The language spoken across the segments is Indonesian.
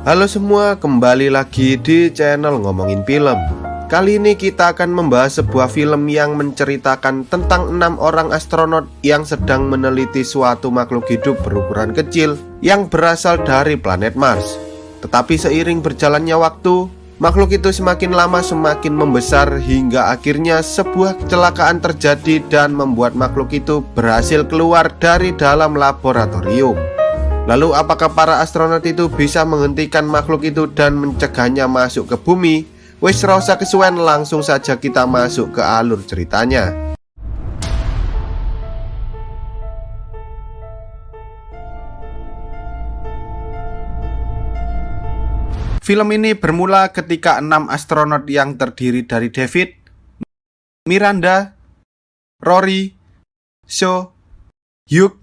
Halo semua, kembali lagi di channel Ngomongin Film. Kali ini kita akan membahas sebuah film yang menceritakan tentang 6 orang astronot yang sedang meneliti suatu makhluk hidup berukuran kecil yang berasal dari planet Mars. Tetapi seiring berjalannya waktu, makhluk itu semakin lama semakin membesar hingga akhirnya sebuah kecelakaan terjadi dan membuat makhluk itu berhasil keluar dari dalam laboratorium. Lalu apakah para astronot itu bisa menghentikan makhluk itu dan mencegahnya masuk ke bumi? Wes rasa kesuwen, langsung saja kita masuk ke alur ceritanya. Film ini bermula ketika 6 astronot yang terdiri dari David, Miranda, Rory, Sho, Hugh,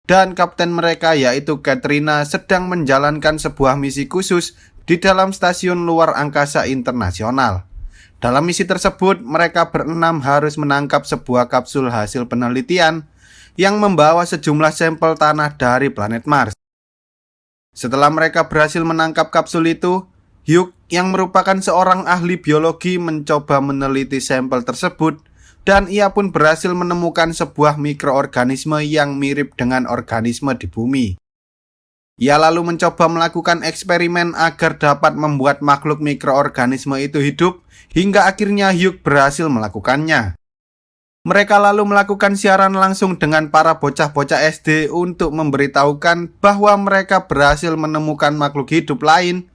dan kapten mereka yaitu Katrina sedang menjalankan sebuah misi khusus di dalam stasiun luar angkasa internasional. Dalam misi tersebut, mereka berenam harus menangkap sebuah kapsul hasil penelitian yang membawa sejumlah sampel tanah dari planet Mars. Setelah mereka berhasil menangkap kapsul itu, Hugh yang merupakan seorang ahli biologi mencoba meneliti sampel tersebut dan ia pun berhasil menemukan sebuah mikroorganisme yang mirip dengan organisme di bumi. Ia lalu mencoba melakukan eksperimen agar dapat membuat makhluk mikroorganisme itu hidup, hingga akhirnya Hugh berhasil melakukannya. Mereka lalu melakukan siaran langsung dengan para bocah-bocah SD untuk memberitahukan bahwa mereka berhasil menemukan makhluk hidup lain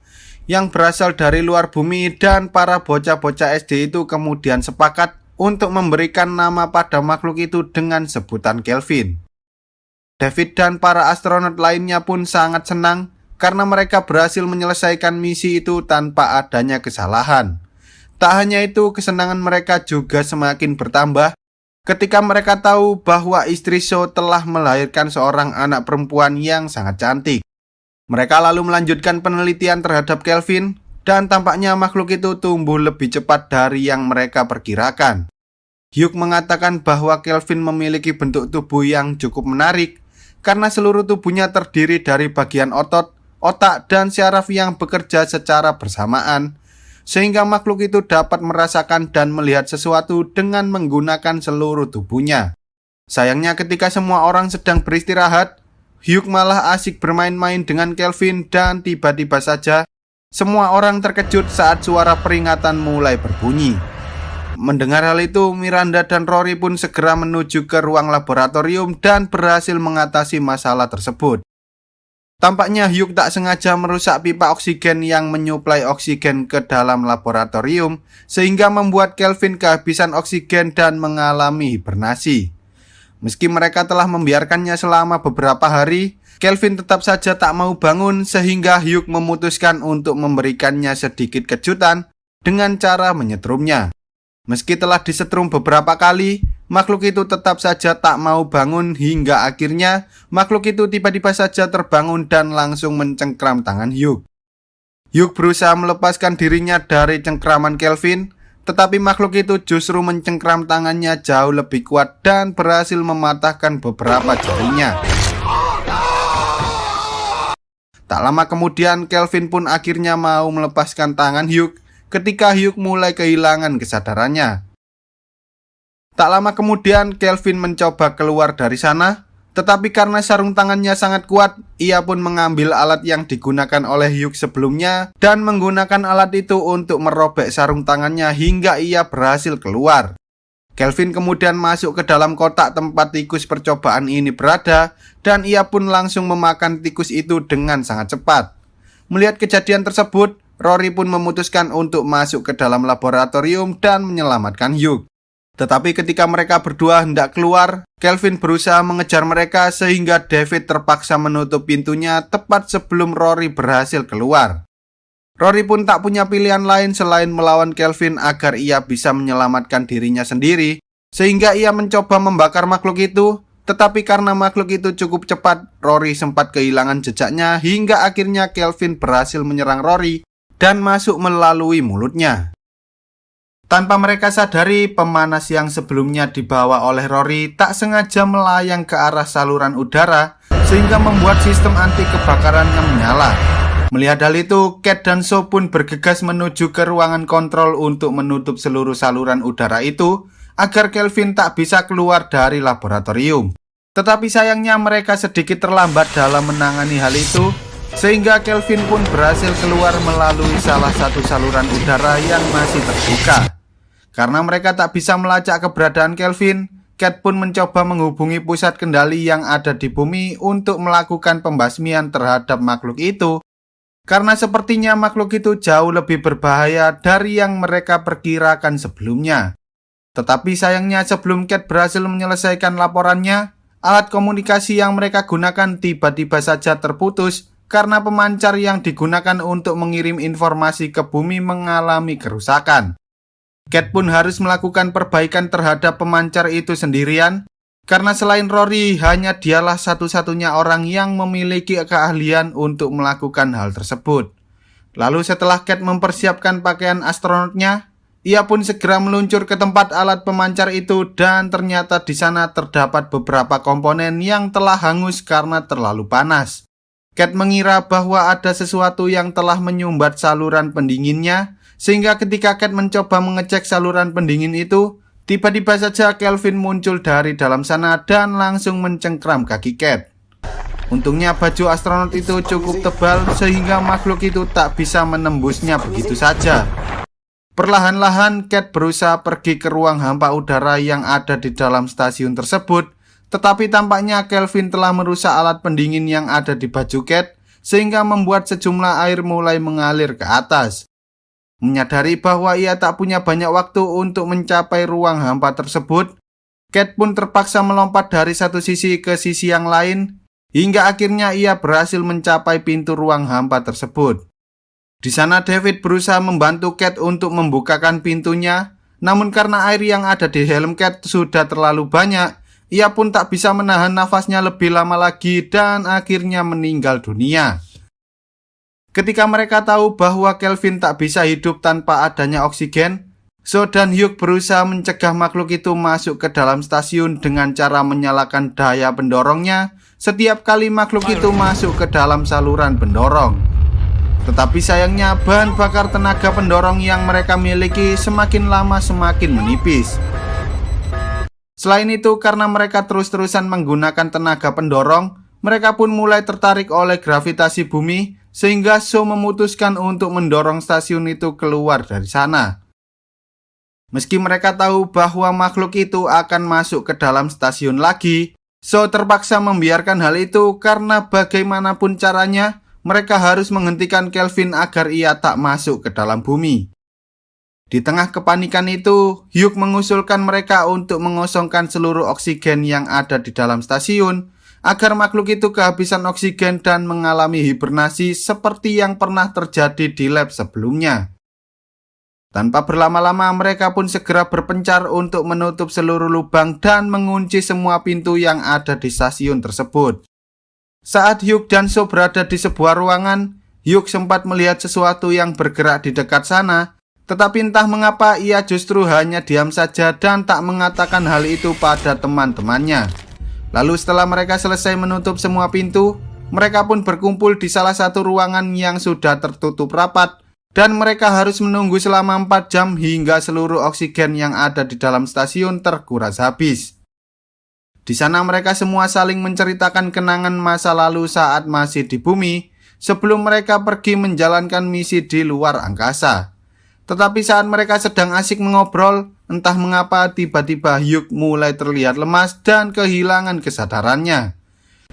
yang berasal dari luar bumi, dan para bocah-bocah SD itu kemudian sepakat untuk memberikan nama pada makhluk itu dengan sebutan Kelvin. David dan para astronot lainnya pun sangat senang karena mereka berhasil menyelesaikan misi itu tanpa adanya kesalahan. Tak hanya itu, kesenangan mereka juga semakin bertambah ketika mereka tahu bahwa istri Sho telah melahirkan seorang anak perempuan yang sangat cantik. Mereka lalu melanjutkan penelitian terhadap Kelvin dan tampaknya makhluk itu tumbuh lebih cepat dari yang mereka perkirakan. Hugh mengatakan bahwa Kelvin memiliki bentuk tubuh yang cukup menarik karena seluruh tubuhnya terdiri dari bagian otot, otak, dan syaraf yang bekerja secara bersamaan, sehingga makhluk itu dapat merasakan dan melihat sesuatu dengan menggunakan seluruh tubuhnya. Sayangnya ketika semua orang sedang beristirahat, Hugh malah asik bermain-main dengan Kelvin dan tiba-tiba saja semua orang terkejut saat suara peringatan mulai berbunyi. Mendengar hal itu, Miranda dan Rory pun segera menuju ke ruang laboratorium dan berhasil mengatasi masalah tersebut. Tampaknya Hugh tak sengaja merusak pipa oksigen yang menyuplai oksigen ke dalam laboratorium, sehingga membuat Kelvin kehabisan oksigen dan mengalami hibernasi. Meski mereka telah membiarkannya selama beberapa hari, Kelvin tetap saja tak mau bangun, sehingga Hugh memutuskan untuk memberikannya sedikit kejutan dengan cara menyetrumnya. Meski telah disetrum beberapa kali, makhluk itu tetap saja tak mau bangun hingga akhirnya makhluk itu tiba-tiba saja terbangun dan langsung mencengkram tangan Hugh. Hugh berusaha melepaskan dirinya dari cengkraman Kelvin, tetapi makhluk itu justru mencengkram tangannya jauh lebih kuat dan berhasil mematahkan beberapa jarinya. Tak lama kemudian, Kelvin pun akhirnya mau melepaskan tangan Hugh ketika Hugh mulai kehilangan kesadarannya. Tak lama kemudian, Kelvin mencoba keluar dari sana, tetapi karena sarung tangannya sangat kuat, ia pun mengambil alat yang digunakan oleh Hugh sebelumnya dan menggunakan alat itu untuk merobek sarung tangannya hingga ia berhasil keluar. Kelvin kemudian masuk ke dalam kotak tempat tikus percobaan ini berada, dan ia pun langsung memakan tikus itu dengan sangat cepat. Melihat kejadian tersebut, Rory pun memutuskan untuk masuk ke dalam laboratorium dan menyelamatkan Hugh. Tetapi ketika mereka berdua hendak keluar, Kelvin berusaha mengejar mereka sehingga David terpaksa menutup pintunya tepat sebelum Rory berhasil keluar. Rory pun tak punya pilihan lain selain melawan Kelvin agar ia bisa menyelamatkan dirinya sendiri, sehingga ia mencoba membakar makhluk itu. Tetapi karena makhluk itu cukup cepat, Rory sempat kehilangan jejaknya hingga akhirnya Kelvin berhasil menyerang Rory dan masuk melalui mulutnya. Tanpa mereka sadari, pemanas yang sebelumnya dibawa oleh Rory tak sengaja melayang ke arah saluran udara sehingga membuat sistem anti kebakarannya menyala. Melihat hal itu, Cat dan Shaw pun bergegas menuju ke ruangan kontrol untuk menutup seluruh saluran udara itu agar Kelvin tak bisa keluar dari laboratorium. Tetapi sayangnya mereka sedikit terlambat dalam menangani hal itu, sehingga Kelvin pun berhasil keluar melalui salah satu saluran udara yang masih terbuka. Karena mereka tak bisa melacak keberadaan Kelvin, Cat pun mencoba menghubungi pusat kendali yang ada di bumi untuk melakukan pembasmian terhadap makhluk itu. Karena sepertinya makhluk itu jauh lebih berbahaya dari yang mereka perkirakan sebelumnya. Tetapi sayangnya sebelum Cat berhasil menyelesaikan laporannya, alat komunikasi yang mereka gunakan tiba-tiba saja terputus karena pemancar yang digunakan untuk mengirim informasi ke bumi mengalami kerusakan. Cat pun harus melakukan perbaikan terhadap pemancar itu sendirian, karena selain Rory, hanya dialah satu-satunya orang yang memiliki keahlian untuk melakukan hal tersebut. Lalu setelah Cat mempersiapkan pakaian astronotnya, ia pun segera meluncur ke tempat alat pemancar itu dan ternyata di sana terdapat beberapa komponen yang telah hangus karena terlalu panas. Cat mengira bahwa ada sesuatu yang telah menyumbat saluran pendinginnya, sehingga ketika Cat mencoba mengecek saluran pendingin itu, tiba-tiba saja Kelvin muncul dari dalam sana dan langsung mencengkram kaki Cat. Untungnya baju astronot itu cukup tebal sehingga makhluk itu tak bisa menembusnya begitu saja. Perlahan-lahan Cat berusaha pergi ke ruang hampa udara yang ada di dalam stasiun tersebut, tetapi tampaknya Kelvin telah merusak alat pendingin yang ada di baju Cat, sehingga membuat sejumlah air mulai mengalir ke atas. Menyadari bahwa ia tak punya banyak waktu untuk mencapai ruang hampa tersebut, Cat pun terpaksa melompat dari satu sisi ke sisi yang lain, hingga akhirnya ia berhasil mencapai pintu ruang hampa tersebut. Di sana David berusaha membantu Cat untuk membukakan pintunya, namun karena air yang ada di helm Cat sudah terlalu banyak, ia pun tak bisa menahan nafasnya lebih lama lagi dan akhirnya meninggal dunia. Ketika mereka tahu bahwa Kelvin tak bisa hidup tanpa adanya oksigen, Shaw dan Hugh berusaha mencegah makhluk itu masuk ke dalam stasiun dengan cara menyalakan daya pendorongnya setiap kali makhluk itu masuk ke dalam saluran pendorong. Tetapi sayangnya bahan bakar tenaga pendorong yang mereka miliki semakin lama semakin menipis. Selain itu, karena mereka terus-terusan menggunakan tenaga pendorong, mereka pun mulai tertarik oleh gravitasi bumi, sehingga Shaw memutuskan untuk mendorong stasiun itu keluar dari sana. Meski mereka tahu bahwa makhluk itu akan masuk ke dalam stasiun lagi, Shaw terpaksa membiarkan hal itu karena bagaimanapun caranya, mereka harus menghentikan Kelvin agar ia tak masuk ke dalam bumi. Di tengah kepanikan itu, Hugh mengusulkan mereka untuk mengosongkan seluruh oksigen yang ada di dalam stasiun, agar makhluk itu kehabisan oksigen dan mengalami hibernasi seperti yang pernah terjadi di lab sebelumnya. Tanpa berlama-lama, mereka pun segera berpencar untuk menutup seluruh lubang dan mengunci semua pintu yang ada di stasiun tersebut. Saat Hugh dan Shaw berada di sebuah ruangan, Hugh sempat melihat sesuatu yang bergerak di dekat sana, tetapi entah mengapa ia justru hanya diam saja dan tak mengatakan hal itu pada teman-temannya. Lalu setelah mereka selesai menutup semua pintu, mereka pun berkumpul di salah satu ruangan yang sudah tertutup rapat, dan mereka harus menunggu selama 4 jam hingga seluruh oksigen yang ada di dalam stasiun terkuras habis. Di sana mereka semua saling menceritakan kenangan masa lalu saat masih di bumi, sebelum mereka pergi menjalankan misi di luar angkasa. Tetapi saat mereka sedang asik mengobrol, entah mengapa tiba-tiba Hugh mulai terlihat lemas dan kehilangan kesadarannya.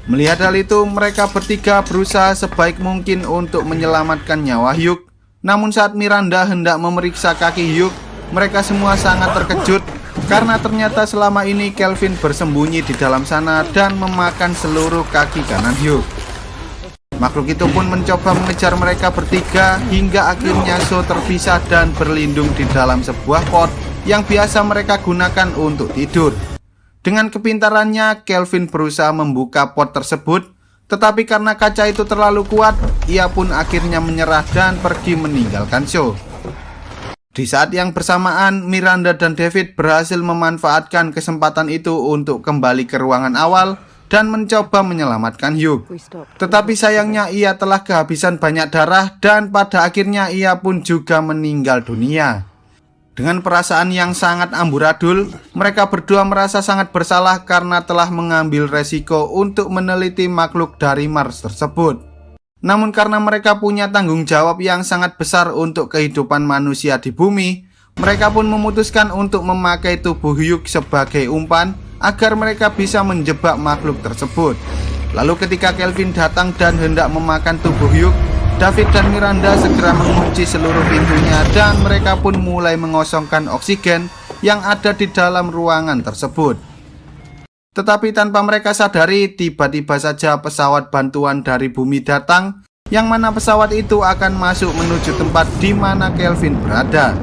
Melihat hal itu, mereka bertiga berusaha sebaik mungkin untuk menyelamatkan nyawa Hugh. Namun saat Miranda hendak memeriksa kaki Hugh, mereka semua sangat terkejut karena ternyata selama ini Kelvin bersembunyi di dalam sana dan memakan seluruh kaki kanan Hugh. Makhluk itu pun mencoba mengejar mereka bertiga hingga akhirnya Shaw terpisah dan berlindung di dalam sebuah pot yang biasa mereka gunakan untuk tidur. Dengan kepintarannya, Kelvin berusaha membuka pot tersebut, tetapi karena kaca itu terlalu kuat, ia pun akhirnya menyerah dan pergi meninggalkan Shaw. Di saat yang bersamaan, Miranda dan David berhasil memanfaatkan kesempatan itu untuk kembali ke ruangan awal dan mencoba menyelamatkan Hugh. Tetapi sayangnya ia telah kehabisan banyak darah dan pada akhirnya ia pun juga meninggal dunia. Dengan perasaan yang sangat amburadul, mereka berdua merasa sangat bersalah karena telah mengambil resiko untuk meneliti makhluk dari Mars tersebut. Namun karena mereka punya tanggung jawab yang sangat besar untuk kehidupan manusia di bumi, mereka pun memutuskan untuk memakai tubuh Hugh sebagai umpan agar mereka bisa menjebak makhluk tersebut. Lalu ketika Kelvin datang dan hendak memakan tubuh Hugh, David dan Miranda segera mengunci seluruh pintunya dan mereka pun mulai mengosongkan oksigen yang ada di dalam ruangan tersebut. Tetapi tanpa mereka sadari, tiba-tiba saja pesawat bantuan dari bumi datang, yang mana pesawat itu akan masuk menuju tempat di mana Kelvin berada.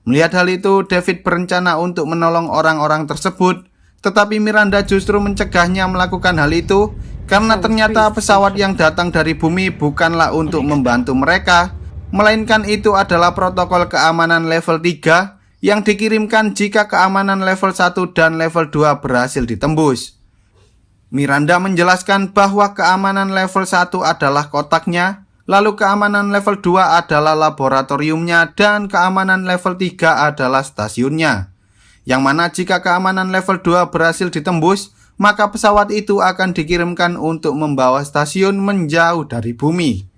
Melihat hal itu, David berencana untuk menolong orang-orang tersebut, tetapi Miranda justru mencegahnya melakukan hal itu karena ternyata pesawat yang datang dari bumi bukanlah untuk membantu mereka, melainkan itu adalah protokol keamanan level 3 yang dikirimkan jika keamanan level 1 dan level 2 berhasil ditembus. Miranda menjelaskan bahwa keamanan level 1 adalah kotaknya, lalu keamanan level 2 adalah laboratoriumnya, dan keamanan level 3 adalah stasiunnya. Yang mana jika keamanan level 2 berhasil ditembus, maka pesawat itu akan dikirimkan untuk membawa stasiun menjauh dari bumi.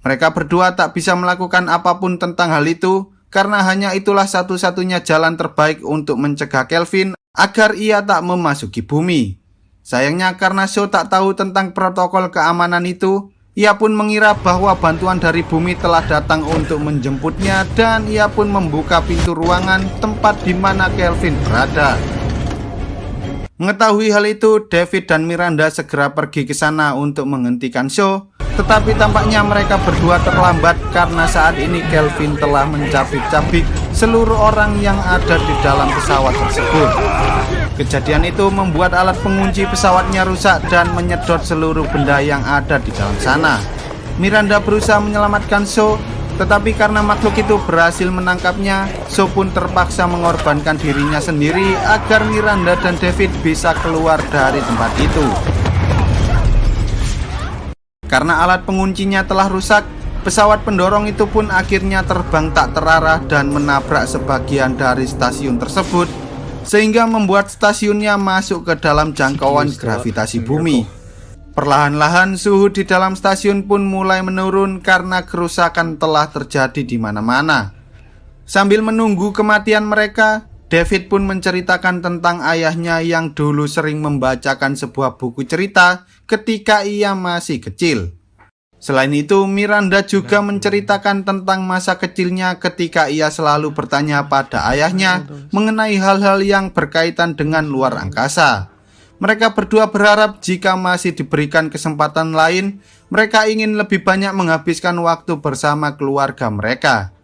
Mereka berdua tak bisa melakukan apapun tentang hal itu, karena hanya itulah satu-satunya jalan terbaik untuk mencegah Kelvin agar ia tak memasuki bumi. Sayangnya karena Shaw tak tahu tentang protokol keamanan itu, ia pun mengira bahwa bantuan dari bumi telah datang untuk menjemputnya dan ia pun membuka pintu ruangan tempat di mana Kelvin berada. Mengetahui hal itu, David dan Miranda segera pergi ke sana untuk menghentikan Shaw, tetapi tampaknya mereka berdua terlambat karena saat ini Kelvin telah mencabik-cabik seluruh orang yang ada di dalam pesawat tersebut. Kejadian itu membuat alat pengunci pesawatnya rusak dan menyedot seluruh benda yang ada di dalam sana. Miranda berusaha menyelamatkan Shaw, tetapi karena makhluk itu berhasil menangkapnya, Shaw pun terpaksa mengorbankan dirinya sendiri agar Miranda dan David bisa keluar dari tempat itu. Karena alat penguncinya telah rusak, pesawat pendorong itu pun akhirnya terbang tak terarah dan menabrak sebagian dari stasiun tersebut, sehingga membuat stasiunnya masuk ke dalam jangkauan gravitasi bumi. Perlahan-lahan suhu di dalam stasiun pun mulai menurun karena kerusakan telah terjadi di mana-mana. Sambil menunggu kematian mereka, David pun menceritakan tentang ayahnya yang dulu sering membacakan sebuah buku cerita ketika ia masih kecil. Selain itu, Miranda juga menceritakan tentang masa kecilnya ketika ia selalu bertanya pada ayahnya mengenai hal-hal yang berkaitan dengan luar angkasa. Mereka berdua berharap jika masih diberikan kesempatan lain, mereka ingin lebih banyak menghabiskan waktu bersama keluarga mereka.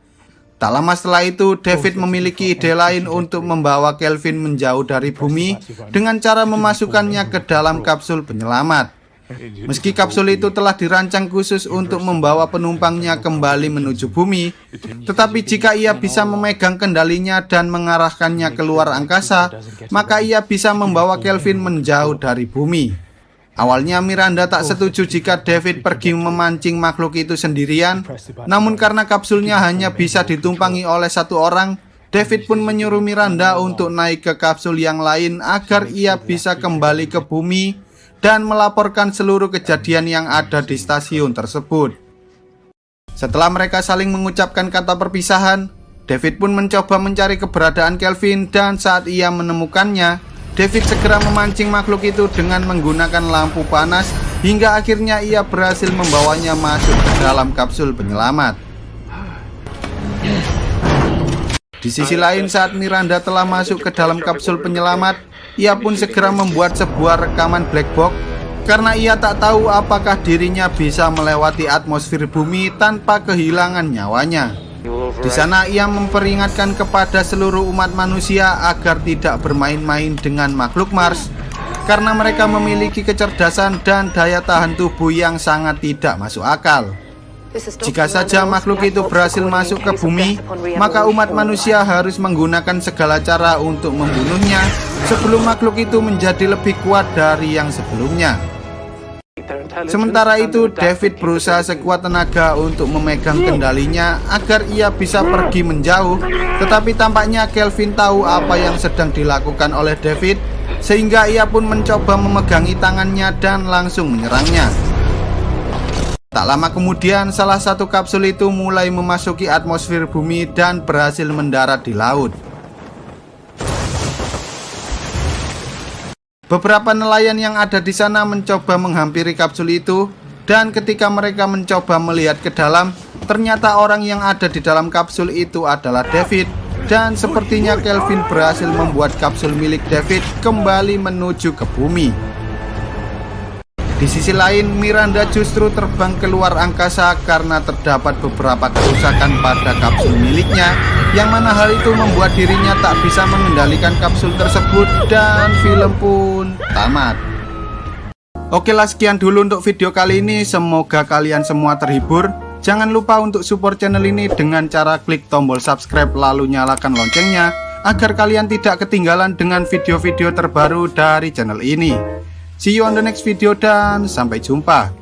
Tak lama setelah itu, David memiliki ide lain untuk membawa Kelvin menjauh dari bumi dengan cara memasukkannya ke dalam kapsul penyelamat. Meski kapsul itu telah dirancang khusus untuk membawa penumpangnya kembali menuju bumi, tetapi jika ia bisa memegang kendalinya dan mengarahkannya keluar angkasa, maka ia bisa membawa Kelvin menjauh dari bumi. Awalnya Miranda tak setuju jika David pergi memancing makhluk itu sendirian, namun karena kapsulnya hanya bisa ditumpangi oleh satu orang, David pun menyuruh Miranda untuk naik ke kapsul yang lain agar ia bisa kembali ke bumi dan melaporkan seluruh kejadian yang ada di stasiun tersebut. Setelah mereka saling mengucapkan kata perpisahan, David pun mencoba mencari keberadaan Kelvin dan saat ia menemukannya, David segera memancing makhluk itu dengan menggunakan lampu panas hingga akhirnya ia berhasil membawanya masuk ke dalam kapsul penyelamat. Di sisi lain, saat Miranda telah masuk ke dalam kapsul penyelamat, ia pun segera membuat sebuah rekaman black box karena ia tak tahu apakah dirinya bisa melewati atmosfer bumi tanpa kehilangan nyawanya. Di sana ia memperingatkan kepada seluruh umat manusia agar tidak bermain-main dengan makhluk Mars karena mereka memiliki kecerdasan dan daya tahan tubuh yang sangat tidak masuk akal. Jika saja makhluk itu berhasil masuk ke bumi, maka umat manusia harus menggunakan segala cara untuk membunuhnya sebelum makhluk itu menjadi lebih kuat dari yang sebelumnya. Sementara itu, David berusaha sekuat tenaga untuk memegang kendalinya agar ia bisa pergi menjauh. Tetapi tampaknya Kelvin tahu apa yang sedang dilakukan oleh David, sehingga ia pun mencoba memegangi tangannya dan langsung menyerangnya. Tak lama kemudian, salah satu kapsul itu mulai memasuki atmosfer bumi dan berhasil mendarat di laut. Beberapa nelayan yang ada di sana mencoba menghampiri kapsul itu, dan ketika mereka mencoba melihat ke dalam, ternyata orang yang ada di dalam kapsul itu adalah David, dan sepertinya Kelvin berhasil membuat kapsul milik David kembali menuju ke bumi. Di sisi lain, Miranda justru terbang keluar angkasa karena terdapat beberapa kerusakan pada kapsul miliknya, yang mana hal itu membuat dirinya tak bisa mengendalikan kapsul tersebut dan film pun tamat. Oke lah, sekian dulu untuk video kali ini. Semoga kalian semua terhibur. Jangan lupa untuk support channel ini dengan cara klik tombol subscribe lalu nyalakan loncengnya agar kalian tidak ketinggalan dengan video-video terbaru dari channel ini. See you on the next video dan sampai jumpa.